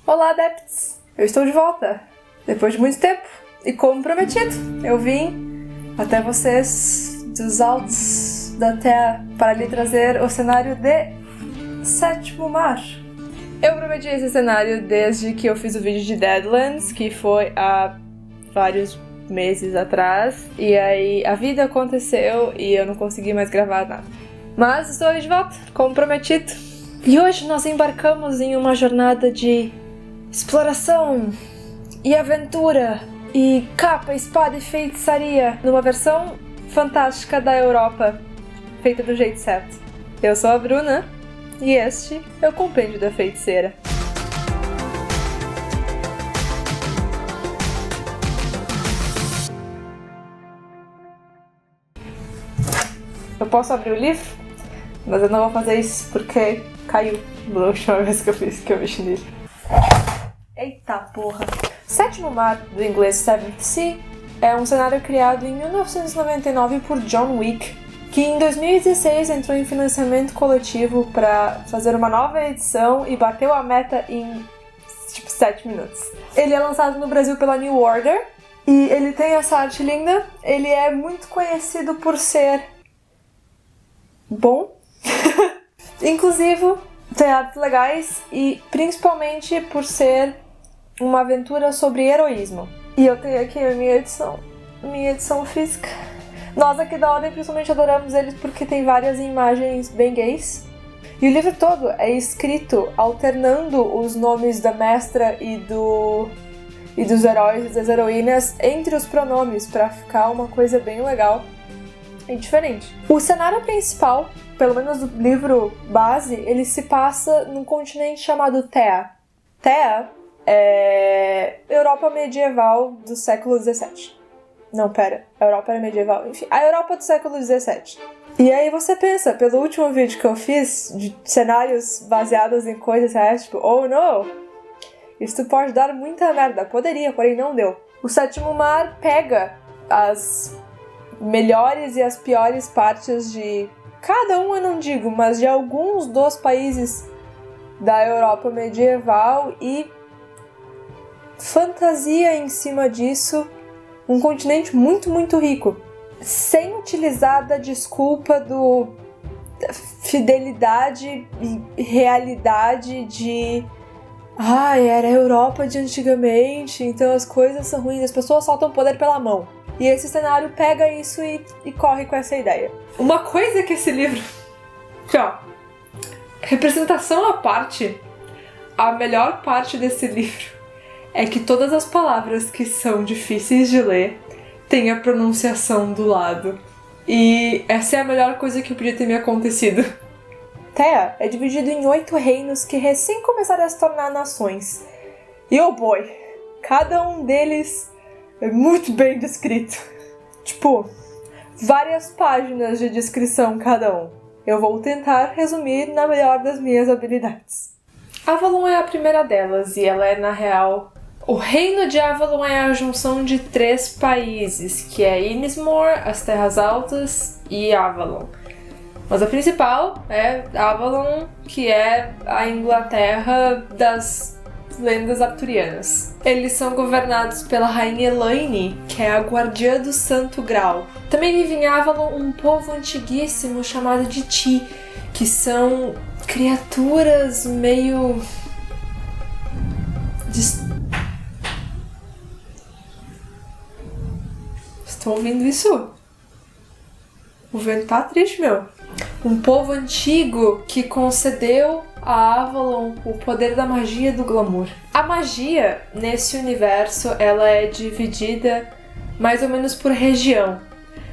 Olá, adepts! Eu estou de volta! Depois de muito tempo, e como prometido, eu vim até vocês dos altos da Terra para lhe trazer o cenário de Sétimo Mar. Eu prometi esse cenário desde que eu fiz o vídeo de Deadlands, que foi há vários meses atrás, e aí a vida aconteceu e eu não consegui mais gravar nada. Mas estou aí de volta, como prometido. E hoje nós embarcamos em uma jornada de exploração e aventura e capa, espada e feitiçaria numa versão fantástica da Europa, feita do jeito certo. Eu sou a Bruna e este é o Compêndio da Feiticeira. Eu posso abrir o livro, mas eu não vou fazer isso porque caiu da última vez que eu mexi nele. Eita porra! Sétimo Mar, do inglês Seventh Sea, é um cenário criado em 1999 por John Wick, que em 2016 entrou em financiamento coletivo para fazer uma nova edição e bateu a meta em 7 minutos. Ele é lançado no Brasil pela New Order e ele tem essa arte linda. Ele é muito conhecido por ser bom, inclusive tem artes legais e principalmente por ser uma aventura sobre heroísmo. E eu tenho aqui a minha edição física. Nós aqui da Ordem principalmente adoramos eles porque tem várias imagens bem gays. E o livro todo é escrito alternando os nomes da mestra e dos heróis e das heroínas entre os pronomes para ficar uma coisa bem legal e diferente. O cenário principal, pelo menos do livro base, ele se passa num continente chamado Thea. Thea é Europa medieval do século XVII. Não, pera. A Europa era medieval. Enfim, a Europa do século XVII. E aí você pensa, pelo último vídeo que eu fiz, de cenários baseados em coisas reais, tipo, oh no! Isso pode dar muita merda. Poderia, porém não deu. O Sétimo Mar pega as melhores e as piores partes de cada um, eu não digo, mas de alguns dos países da Europa medieval e fantasia em cima disso um continente muito, muito rico, sem utilizar da desculpa do fidelidade e realidade de era a Europa de antigamente, então as coisas são ruins, as pessoas soltam poder pela mão. E esse cenário pega isso e corre com essa ideia. Uma coisa que esse livro... representação à parte, a melhor parte desse livro é que todas as palavras que são difíceis de ler têm a pronunciação do lado. E essa é a melhor coisa que podia ter me acontecido. Thea é dividido em 8 reinos que recém começaram a se tornar nações. E oh boy, cada um deles é muito bem descrito. Tipo, várias páginas de descrição cada um. Eu vou tentar resumir na melhor das minhas habilidades. Avalon é a primeira delas e ela é, na real... O reino de Avalon é a junção de 3 países, que é Innismore, as Terras Altas e Avalon. Mas a principal é Avalon, que é a Inglaterra das lendas arturianas. Eles são governados pela Rainha Elaine, que é a guardiã do Santo Graal. Também vive em Avalon um povo antiguíssimo chamado de Ti, que são criaturas meio... Estão ouvindo isso? O vento tá triste, meu. Um povo antigo que concedeu a Avalon o poder da magia do glamour. A magia, nesse universo, ela é dividida mais ou menos por região.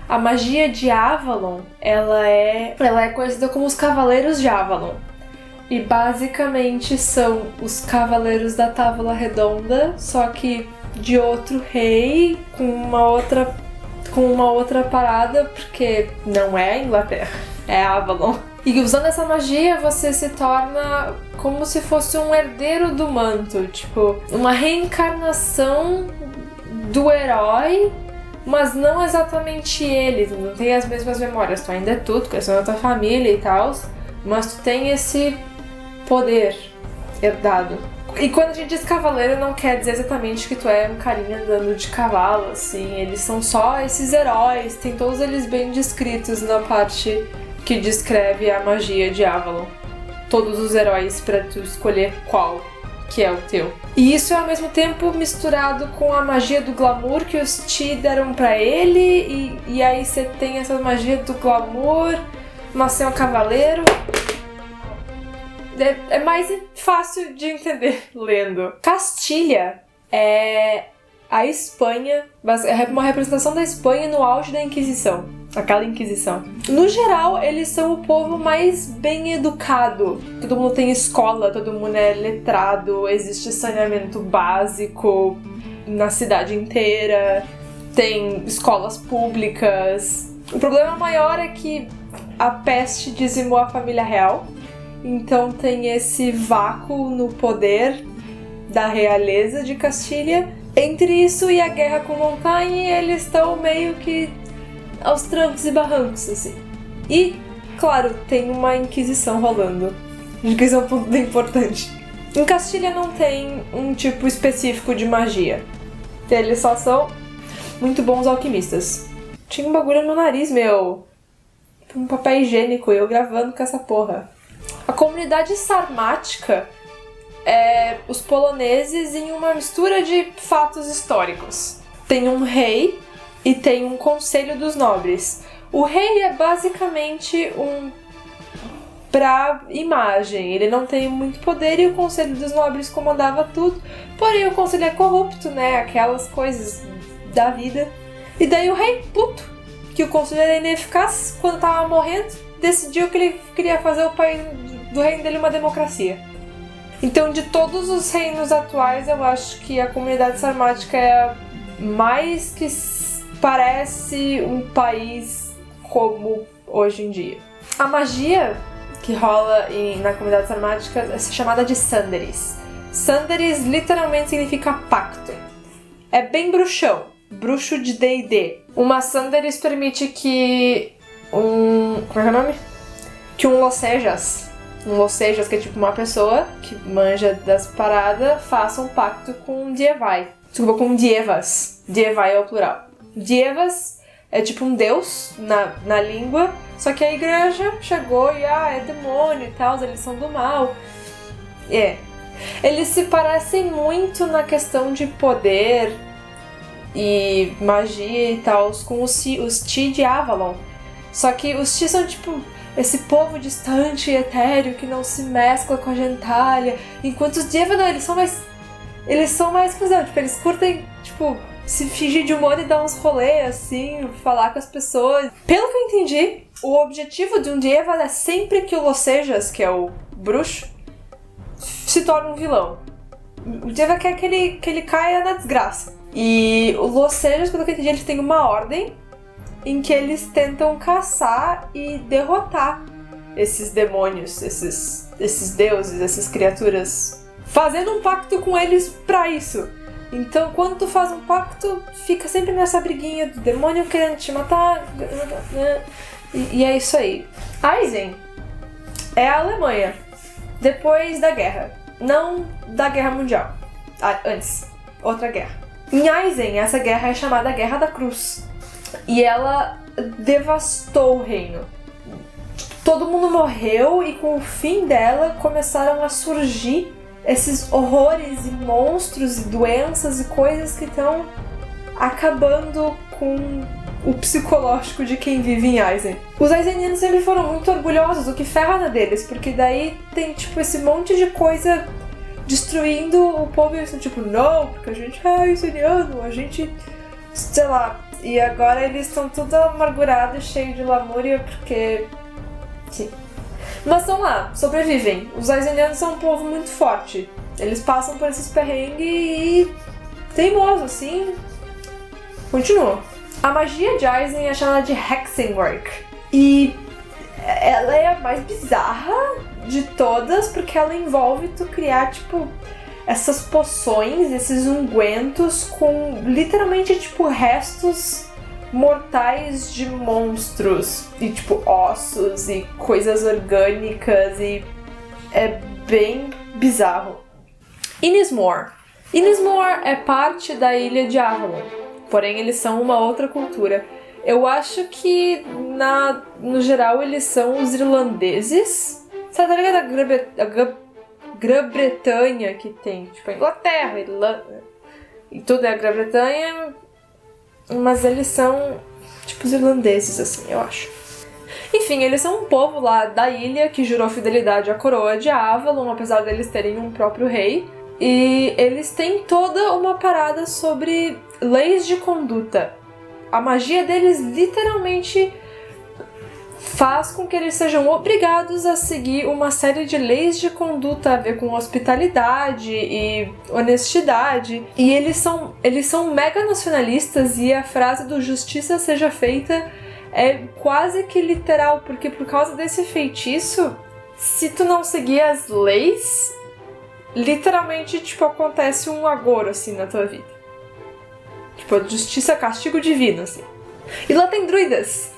A magia de Avalon, ela é conhecida como os Cavaleiros de Avalon. E basicamente são os Cavaleiros da Távola Redonda, só que de outro rei, com uma outra parada, porque não é Inglaterra, é Avalon. E usando essa magia, você se torna como se fosse um herdeiro do manto, tipo, uma reencarnação do herói, mas não exatamente ele, não tem as mesmas memórias, tu ainda é tudo, questão da tua família e tal, mas tu tem esse poder herdado E quando a gente diz cavaleiro, não quer dizer exatamente que tu é um carinha andando de cavalo, assim. Eles são só esses heróis, tem todos eles bem descritos na parte que descreve a magia de Avalon. Todos os heróis pra tu escolher qual que é o teu. E isso é ao mesmo tempo misturado com a magia do glamour que os Ti deram pra ele, e aí você tem essa magia do glamour, mas você é um cavaleiro. É mais fácil de entender lendo. Castilha é a Espanha, é uma representação da Espanha no auge da Inquisição. Aquela Inquisição. No geral, eles são o povo mais bem educado. Todo mundo tem escola, todo mundo é letrado, existe saneamento básico na cidade inteira, tem escolas públicas. O problema maior é que a peste dizimou a família real. Então tem esse vácuo no poder da realeza de Castilha. Entre isso e a guerra com Montaigne, eles estão meio que aos trancos e barrancos, assim. E, claro, tem uma Inquisição rolando. Acho que isso é um ponto bem importante. Em Castilha não tem um tipo específico de magia. Eles só são muito bons alquimistas. Tinha um bagulho no nariz, meu. Um papel higiênico, eu gravando com essa porra. A comunidade sarmática é os poloneses em uma mistura de fatos históricos. Tem um rei e tem um conselho dos nobres. O rei é basicamente pra imagem, ele não tem muito poder e o conselho dos nobres comandava tudo. Porém o conselho é corrupto, né? Aquelas coisas da vida. E daí o rei, puto, que o conselho era ineficaz, quando tava morrendo, decidiu que ele queria fazer o país do reino dele uma democracia. Então, de todos os reinos atuais, eu acho que a comunidade sarmática é a mais que parece um país como hoje em dia. A magia que rola na comunidade sarmática é chamada de Sanderis. Sanderis literalmente significa pacto. É bem bruxão, bruxo de D&D. Uma Sanderis permite que como é que é o nome? Que um Losejas, que é tipo uma pessoa que manja das paradas, faça um pacto com um Dievai. Desculpa, com Dievas. Dievai é o plural. Dievas é tipo um deus na língua, só que a igreja chegou e é demônio e tal, eles são do mal. Eles se parecem muito na questão de poder e magia e tal com os Ti de Avalon. Só que os Ti são tipo esse povo distante e etéreo que não se mescla com a gentalha, enquanto os Dieva não, eles são mais cuzão, tipo, eles curtem, tipo, se fingir de humano e dar uns rolês, assim, falar com as pessoas. Pelo que eu entendi, o objetivo de um Dieva é sempre que o Losejas, que é o bruxo, se torne um vilão. O Dieva quer que ele caia na desgraça. E o Losejas, pelo que eu entendi, eles têm uma ordem em que eles tentam caçar e derrotar esses demônios, esses deuses, essas criaturas, fazendo um pacto com eles pra isso. Então, quando tu faz um pacto, fica sempre nessa briguinha do demônio querendo te matar, e é isso aí. Eisen é a Alemanha, depois da guerra, não da Guerra Mundial, antes, outra guerra. Em Eisen, essa guerra é chamada Guerra da Cruz. E ela devastou o reino. Todo mundo morreu e com o fim dela começaram a surgir esses horrores e monstros e doenças e coisas que estão acabando com o psicológico de quem vive em Eisen. Os eisenianos sempre foram muito orgulhosos, o que ferra na deles, porque daí tem tipo esse monte de coisa destruindo o povo e eles são tipo, não, porque a gente é eiseniano, a gente, sei lá. E agora eles estão tudo amargurados, cheios de lamúria, porque... Sim. Mas estão lá, sobrevivem. Os eisenianos são um povo muito forte. Eles passam por esses perrengues e... teimoso, assim... Continuam. A magia de Eisen é chamada de Hexenwerk. E ela é a mais bizarra de todas, porque ela envolve tu criar, tipo... essas poções, esses ungüentos com literalmente tipo restos mortais de monstros e tipo ossos e coisas orgânicas, e é bem bizarro. Innismore. Innismore é parte da ilha de Avalon, porém eles são uma outra cultura. Eu acho que, no geral, eles são os irlandeses. Sabe, tá ligado? A Grã-Bretanha que tem, tipo, a Inglaterra, Irlanda, e tudo é a Grã-Bretanha, mas eles são, tipo, os irlandeses, assim, eu acho. Enfim, eles são um povo lá da ilha que jurou fidelidade à coroa de Avalon, apesar deles terem um próprio rei. E eles têm toda uma parada sobre leis de conduta. A magia deles literalmente faz com que eles sejam obrigados a seguir uma série de leis de conduta a ver com hospitalidade e honestidade. E eles são mega nacionalistas, e a frase do justiça seja feita é quase que literal, porque por causa desse feitiço, se tu não seguir as leis, literalmente, tipo, acontece um agouro, assim, na tua vida. Tipo, justiça, castigo divino, assim. E lá tem druidas.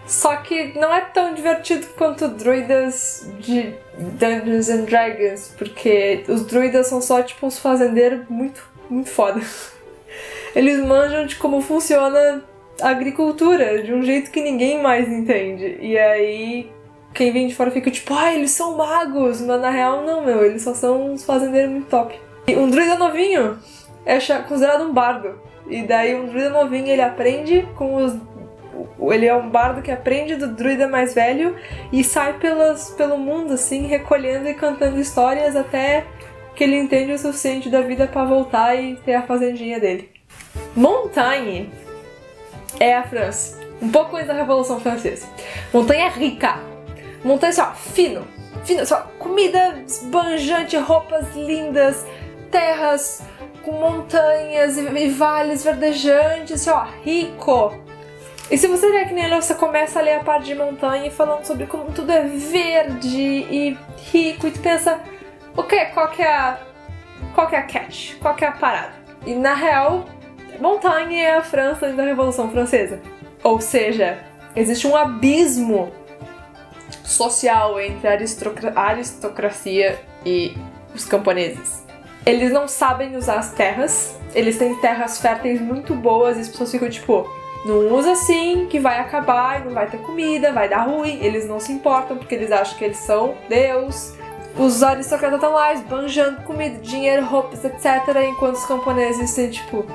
Só que não é tão divertido quanto druidas de Dungeons and Dragons, porque os druidas são só, tipo, uns fazendeiros muito, muito foda. Eles manjam de como funciona a agricultura, de um jeito que ninguém mais entende. E aí, quem vem de fora fica tipo, eles são magos, mas na real não, meu, eles só são uns fazendeiros muito top. E um druida novinho é considerado um bardo. E daí um druida novinho, ele aprende com os... Ele é um bardo que aprende do druida mais velho e sai pelo mundo, assim, recolhendo e cantando histórias até que ele entende o suficiente da vida pra voltar e ter a fazendinha dele. Montagne é a França. Um pouco antes da Revolução Francesa. Montanha é rica. Montanha, assim, ó, fino, assim, ó, comida esbanjante, roupas lindas, terras com montanhas e vales verdejantes, assim, ó, rico. E se você ler que nem ele, você começa a ler a parte de montanha falando sobre como tudo é verde e rico, e tu pensa, ok, qual que é a catch? Qual que é a parada? E na real, Montanha é a França da Revolução Francesa. Ou seja, existe um abismo social entre a aristocracia e os camponeses. Eles não sabem usar as terras, eles têm terras férteis muito boas e as pessoas ficam tipo, não usa assim, que vai acabar e não vai ter comida, vai dar ruim. Eles não se importam porque eles acham que eles são Deus. Os aristocratas estão lá esbanjando comida, dinheiro, roupas, etc. Enquanto os camponeses têm, tipo,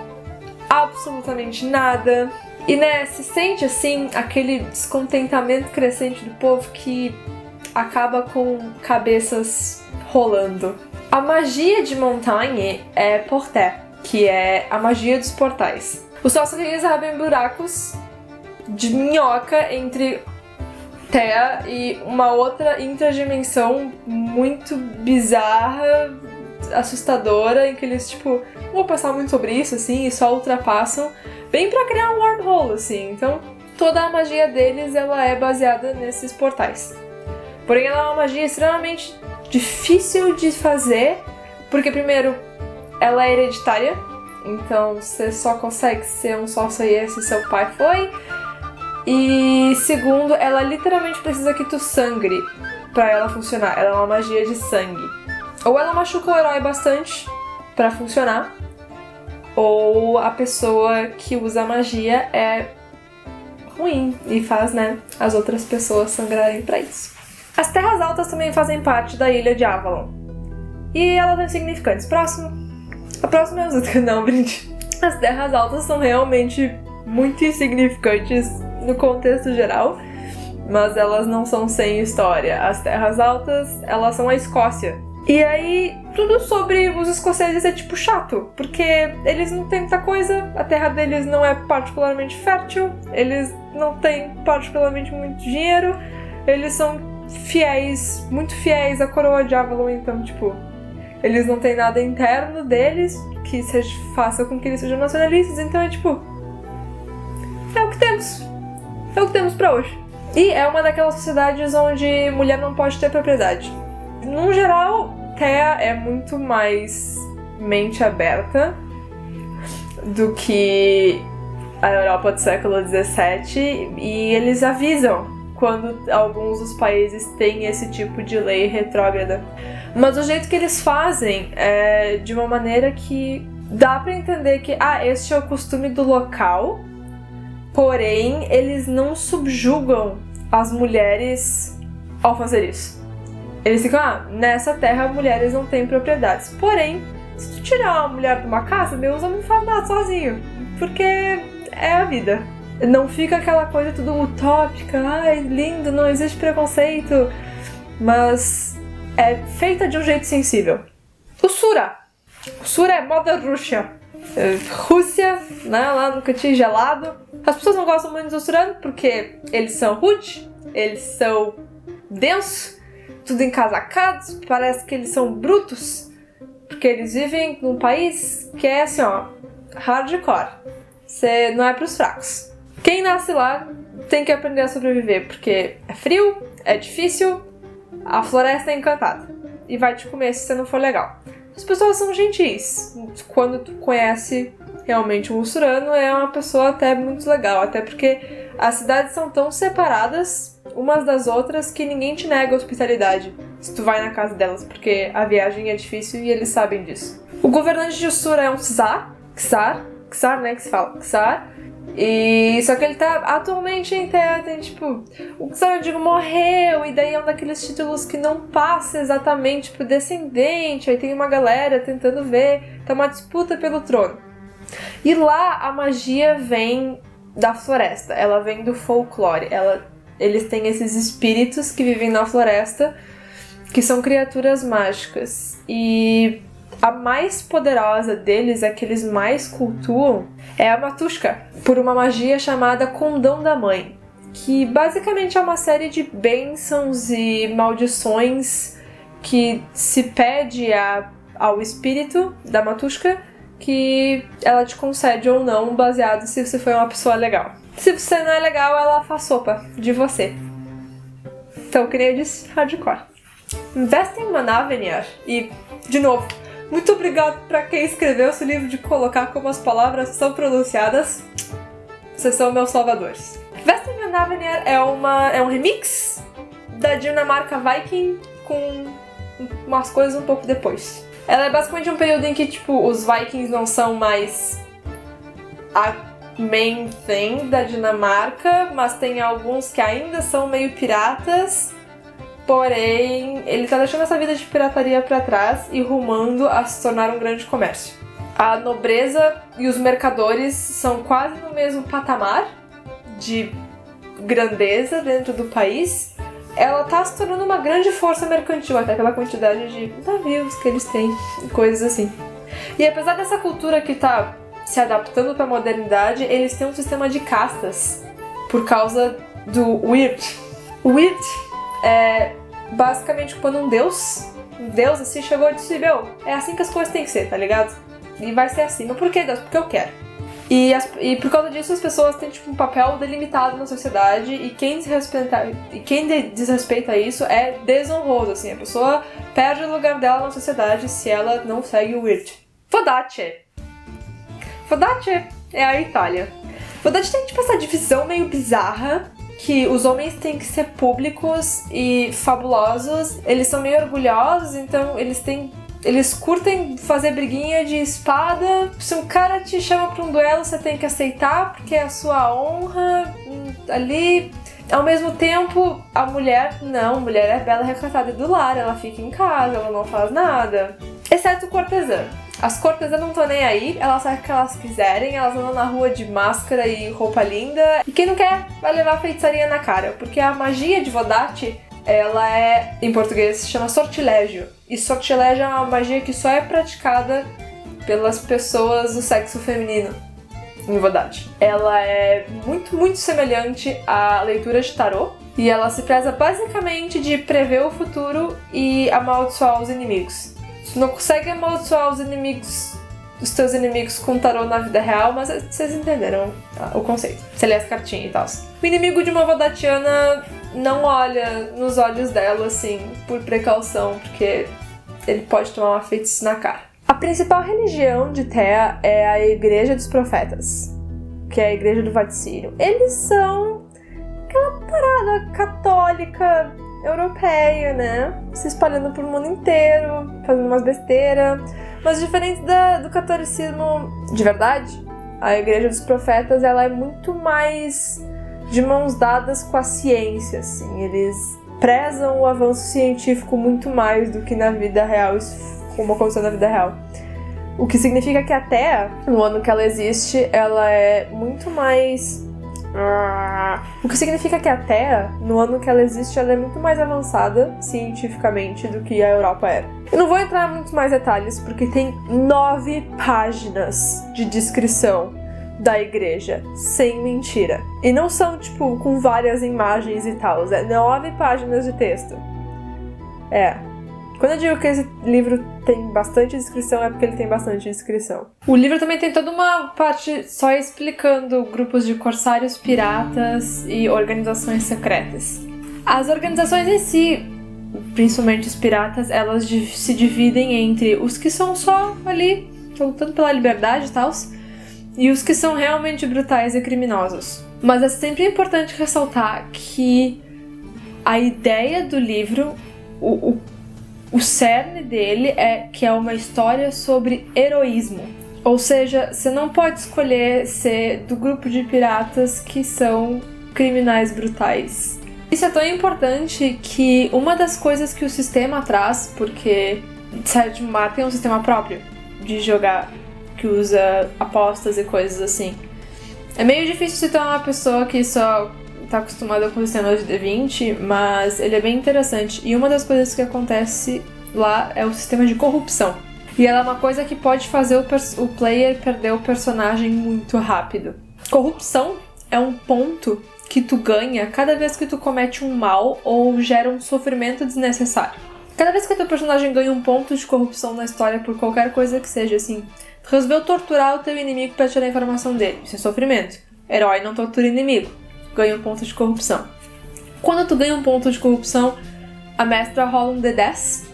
absolutamente nada. E, né, se sente, assim, aquele descontentamento crescente do povo que acaba com cabeças rolando. A magia de Montagne é Porté, que é a magia dos portais. Os sorcereiros abrem buracos de minhoca entre Terra e uma outra interdimensão muito bizarra, assustadora, em que eles, tipo, não vou passar muito sobre isso, assim, e só ultrapassam, bem pra criar um wormhole, assim. Então, toda a magia deles, ela é baseada nesses portais. Porém, ela é uma magia extremamente difícil de fazer, porque, primeiro, ela é hereditária, então você só consegue ser um sorcerer se seu pai foi. E segundo, ela literalmente precisa que tu sangre pra ela funcionar. Ela é uma magia de sangue. Ou ela machuca o herói bastante pra funcionar, ou a pessoa que usa a magia é ruim e faz, né, as outras pessoas sangrarem pra isso. As Terras Altas também fazem parte da ilha de Avalon. E elas são insignificantes. Próximo. A próxima é os... Não, brinde. As Terras Altas são realmente muito insignificantes no contexto geral, mas elas não são sem história. As Terras Altas, elas são a Escócia. E aí, tudo sobre os escoceses é tipo chato, porque eles não têm muita coisa, a terra deles não é particularmente fértil, eles não têm particularmente muito dinheiro, eles são fiéis, muito fiéis à coroa de Avalon, então, tipo, eles não têm nada interno deles que faça com que eles sejam nacionalistas, então é tipo, é o que temos. É o que temos pra hoje. E é uma daquelas sociedades onde mulher não pode ter propriedade. No geral, Terra é muito mais mente aberta do que a Europa do século XVII, e eles avisam quando alguns dos países têm esse tipo de lei retrógrada. Mas o jeito que eles fazem é de uma maneira que dá pra entender que, este é o costume do local, porém, eles não subjugam as mulheres ao fazer isso. Eles ficam, nessa terra mulheres não têm propriedades. Porém, se tu tirar uma mulher de uma casa, Deus não faz nada sozinho. Porque é a vida. Não fica aquela coisa tudo utópica, lindo, não existe preconceito. Mas é feita de um jeito sensível. O Sura é moda Rússia. Rússia, né, lá no cantinho gelado. As pessoas não gostam muito do Surano porque eles são rude, eles são densos, tudo encasacados, parece que eles são brutos. Porque eles vivem num país que é assim, hardcore. Você não é pros fracos. Quem nasce lá tem que aprender a sobreviver, porque é frio, é difícil, a floresta é encantada. E vai te comer se você não for legal. As pessoas são gentis. Quando tu conhece realmente um muçulmano, é uma pessoa até muito legal. Até porque as cidades são tão separadas umas das outras que ninguém te nega hospitalidade se tu vai na casa delas, porque a viagem é difícil e eles sabem disso. O governante de Ussura é um Czar, né, que se fala, Czar. E só que ele tá atualmente em terra, tem tipo, o Czar, eu digo, morreu, e daí é um daqueles títulos que não passa exatamente pro descendente, aí tem uma galera tentando ver, tá uma disputa pelo trono. E lá a magia vem da floresta, ela vem do folclore, eles têm esses espíritos que vivem na floresta, que são criaturas mágicas, e a mais poderosa deles, a que eles mais cultuam, é a Matushka, por uma magia chamada Condão da Mãe, que basicamente é uma série de bênçãos e maldições que se pede ao espírito da Matushka que ela te concede ou não, baseado se você foi uma pessoa legal. Se você não é legal, ela faz sopa de você. Então, que nem eu disse, hardcore. Investe em Manavenir e, de novo, muito obrigado para quem escreveu esse livro de colocar como as palavras são pronunciadas. Vocês são meus salvadores. Investe em Manavenir é um remix da Dinamarca Viking com umas coisas um pouco depois. Ela é basicamente um período em que, tipo, os Vikings não são mais a main thing da Dinamarca, mas tem alguns que ainda são meio piratas, porém ele tá deixando essa vida de pirataria pra trás e rumando a se tornar um grande comércio. A nobreza e os mercadores são quase no mesmo patamar de grandeza dentro do país. Ela tá se tornando uma grande força mercantil, até pela quantidade de navios que eles têm, coisas assim. E apesar dessa cultura que tá se adaptando para a modernidade, eles têm um sistema de castas por causa do Weird. O Weird é basicamente quando um deus assim chegou e disse, é assim que as coisas têm que ser, tá ligado? E vai ser assim. Mas por que, Deus? Porque eu quero. E por causa disso as pessoas têm tipo um papel delimitado na sociedade e quem desrespeita isso é desonroso, assim. A pessoa perde o lugar dela na sociedade se ela não segue o Weird. Vodacce é a Itália. Vodacce tem tipo essa divisão meio bizarra que os homens têm que ser públicos e fabulosos. Eles são meio orgulhosos, então eles curtem fazer briguinha de espada. Se um cara te chama pra um duelo, você tem que aceitar, porque é a sua honra ali. Ao mesmo tempo, a mulher é bela, recatada e do lar, ela fica em casa, ela não faz nada. Exceto o cortesã. As cortesãs não estão nem aí, elas fazem o que elas quiserem, elas andam na rua de máscara e roupa linda. E quem não quer, vai levar feitiçaria na cara, porque a magia de Vodacce, ela é, em português, se chama sortilégio. E sortilégio é uma magia que só é praticada pelas pessoas do sexo feminino em Vodacce. Ela é muito, muito semelhante à leitura de tarô. E ela se preza basicamente de prever o futuro e amaldiçoar os inimigos. Tu não consegue amaldiçoar os teus inimigos com tarô na vida real, mas vocês entenderam o conceito. Você lê as cartinhas e tal. O inimigo de uma Vodacciana não olha nos olhos dela, assim, por precaução, porque ele pode tomar uma feitiço na cara. A principal religião de Thea é a Igreja dos Profetas, que é a Igreja do Vaticínio. Eles são aquela parada católica europeia, né? Se espalhando por mundo inteiro, fazendo umas besteiras. Mas diferente do catolicismo de verdade, a Igreja dos Profetas, ela é muito mais de mãos dadas com a ciência, assim. Eles prezam o avanço científico muito mais do que na vida real, como aconteceu na vida real. O que significa que a Terra, no ano que ela existe, ela é muito mais... O que significa que a Terra, no ano que ela existe, ela é muito mais avançada cientificamente do que a Europa era. Eu não vou entrar em muitos mais detalhes, porque tem 9 páginas de descrição da igreja, sem mentira. E não são, tipo, com várias imagens e tal, é 9 páginas de texto. Quando eu digo que esse livro tem bastante descrição, é porque ele tem bastante descrição. O livro também tem toda uma parte só explicando grupos de corsários, piratas e organizações secretas. As organizações em si, principalmente os piratas, elas se dividem entre os que são só ali, lutando pela liberdade e tal, e os que são realmente brutais e criminosos. Mas é sempre importante ressaltar que a ideia do livro, o cerne dele é que é uma história sobre heroísmo. Ou seja, você não pode escolher ser do grupo de piratas que são criminais brutais. Isso é tão importante que uma das coisas que o sistema traz, porque Sétimo Mar tem um sistema próprio de jogar, que usa apostas e coisas assim. É meio difícil se tornar uma pessoa que só tá acostumada com o sistema de D20, mas ele é bem interessante. E uma das coisas que acontece lá é o sistema de corrupção. E ela é uma coisa que pode fazer o player perder o personagem muito rápido. Corrupção é um ponto que tu ganha cada vez que tu comete um mal ou gera um sofrimento desnecessário. Cada vez que teu personagem ganha um ponto de corrupção na história por qualquer coisa que seja, assim, tu resolveu torturar o teu inimigo pra tirar a informação dele. Isso é sofrimento. Herói não tortura inimigo. Ganha um ponto de corrupção. Quando tu ganha um ponto de corrupção, a mestra rola um D10,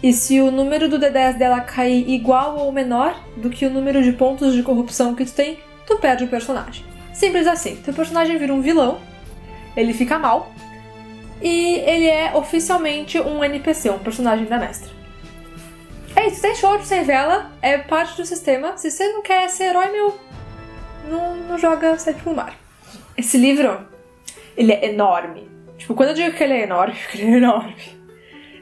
e se o número do D10 dela cair igual ou menor do que o número de pontos de corrupção que tu tem, tu perde o personagem. Simples assim. Teu personagem vira um vilão, ele fica mal, e ele é oficialmente um NPC, um personagem da mestra. É isso, sem choro, sem vela, é parte do sistema. Se você não quer ser herói, não joga Sétimo Mar. Esse livro, ele é enorme. Tipo, quando eu digo que ele é enorme, ele é enorme.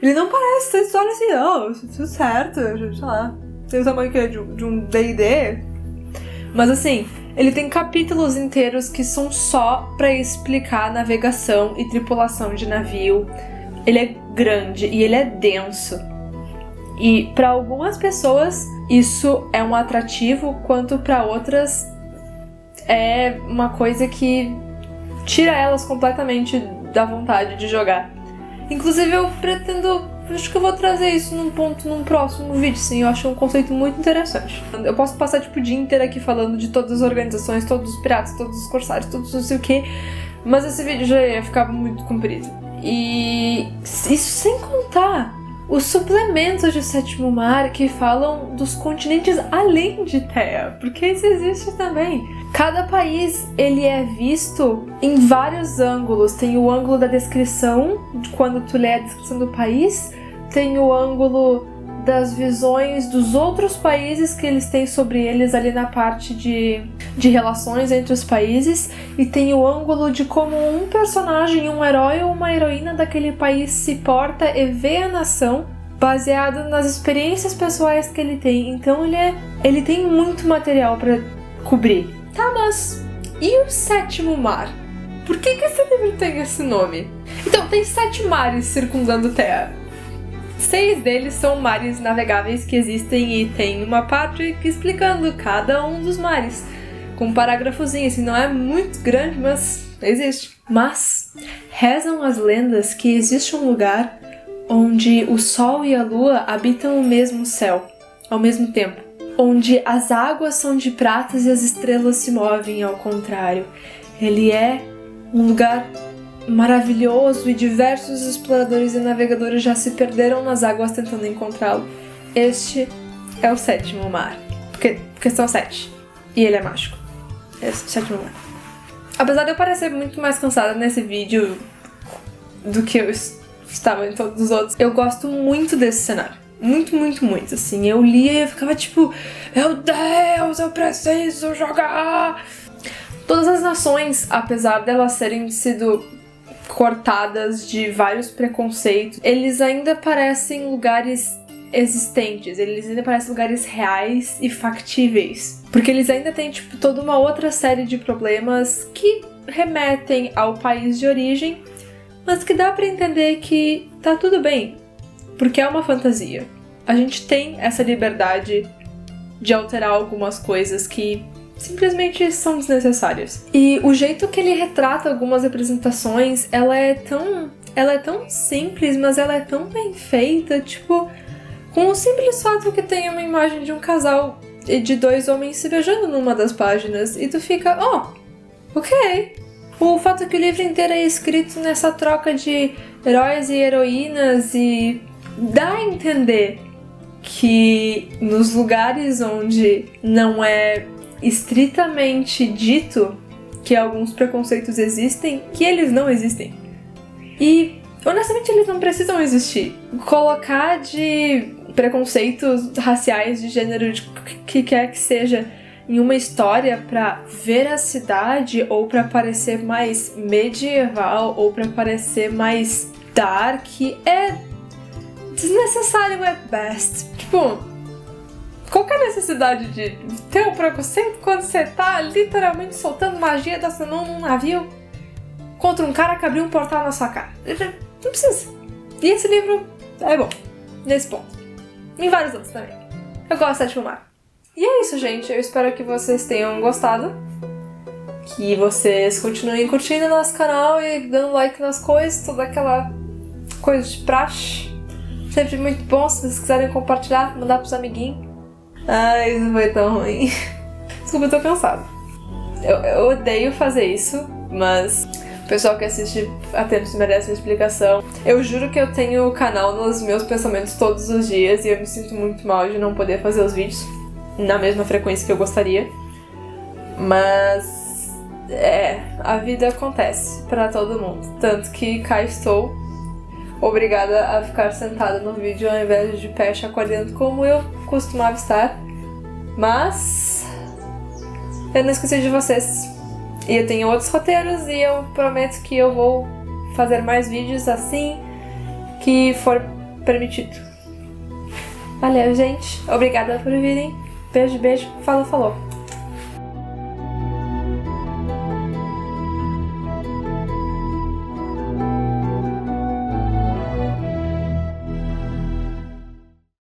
Ele não parece ter história assim, não, tudo certo, sei lá, tem o tamanho que é de um D&D. Mas assim, ele tem capítulos inteiros que são só pra explicar navegação e tripulação de navio. Ele é grande e ele é denso. E pra algumas pessoas isso é um atrativo, quanto pra outras é uma coisa que tira elas completamente da vontade de jogar. Inclusive eu pretendo, acho que eu vou trazer isso num próximo vídeo, sim, eu acho um conceito muito interessante. Eu posso passar tipo o dia inteiro aqui falando de todas as organizações, todos os piratas, todos os corsários, todos não sei o que, mas esse vídeo já ia ficar muito comprido. E isso sem contar os suplementos de Sétimo Mar que falam dos continentes além de Terra, porque isso existe também. Cada país, ele é visto em vários ângulos. Tem o ângulo da descrição, quando tu lê a descrição do país, tem o ângulo das visões dos outros países que eles têm sobre eles ali na parte de relações entre os países, e tem o ângulo de como um personagem, um herói ou uma heroína daquele país se porta e vê a nação baseado nas experiências pessoais que ele tem. Então ele tem muito material para cobrir. Tá, mas e o Sétimo Mar? Por que esse livro tem esse nome? Então, tem 7 mares circundando Terra. 6 deles são mares navegáveis que existem, e tem uma parte explicando cada um dos mares, com um parágrafozinho, assim, não é muito grande, mas existe. Mas rezam as lendas que existe um lugar onde o Sol e a Lua habitam o mesmo céu, ao mesmo tempo, onde as águas são de pratas e as estrelas se movem ao contrário. Ele é um lugar maravilhoso e diversos exploradores e navegadores já se perderam nas águas tentando encontrá-lo. Este é o Sétimo Mar, porque são 7 e ele é mágico. Esse é o Sétimo Mar. Apesar de eu parecer muito mais cansada nesse vídeo do que eu estava em todos os outros. Eu gosto muito desse cenário. Muito, muito, muito, assim. Eu lia e eu ficava tipo, meu Deus, eu preciso jogar! Todas as nações, apesar delas terem sido cortadas de vários preconceitos, eles ainda parecem lugares existentes, eles ainda parecem lugares reais e factíveis. Porque eles ainda têm, tipo, toda uma outra série de problemas que remetem ao país de origem, mas que dá pra entender que tá tudo bem, porque é uma fantasia. A gente tem essa liberdade de alterar algumas coisas que simplesmente são desnecessárias. E o jeito que ele retrata algumas representações, ela é tão simples, mas ela é tão bem feita, tipo, com o simples fato que tem uma imagem de um casal e de dois homens se beijando numa das páginas, e tu fica, ok. O fato que o livro inteiro é escrito nessa troca de heróis e heroínas, e dá a entender que nos lugares onde não é estritamente dito que alguns preconceitos existem, que eles não existem. E, honestamente, eles não precisam existir. Colocar de preconceitos raciais, de gênero, de que quer que seja, em uma história pra veracidade, ou pra parecer mais medieval, ou pra parecer mais dark, é desnecessário at best. Tipo, qual que é a necessidade de ter um preconceito quando você tá literalmente soltando magia da sua mão num navio contra um cara que abriu um portal na sua cara? Não precisa. E esse livro é bom, nesse ponto. Em vários outros também. Eu gosto de filmar. E é isso, gente. Eu espero que vocês tenham gostado. Que vocês continuem curtindo o nosso canal e dando like nas coisas, toda aquela coisa de praxe. Sempre muito bom. Se vocês quiserem compartilhar, mandar pros amiguinhos. Ai, isso foi tão ruim. Desculpa, eu tô cansada. Eu odeio fazer isso, mas o pessoal que assiste a tempos merece uma explicação. Eu juro que eu tenho o canal nos meus pensamentos todos os dias e eu me sinto muito mal de não poder fazer os vídeos na mesma frequência que eu gostaria. Mas a vida acontece pra todo mundo. Tanto que cá estou, obrigada a ficar sentada no vídeo ao invés de pé chacoalhando como eu costumava estar. Mas eu não esqueci de vocês. E eu tenho outros roteiros e eu prometo que eu vou fazer mais vídeos assim que for permitido. Valeu, gente. Obrigada por virem. Beijo, beijo. Falou, falou.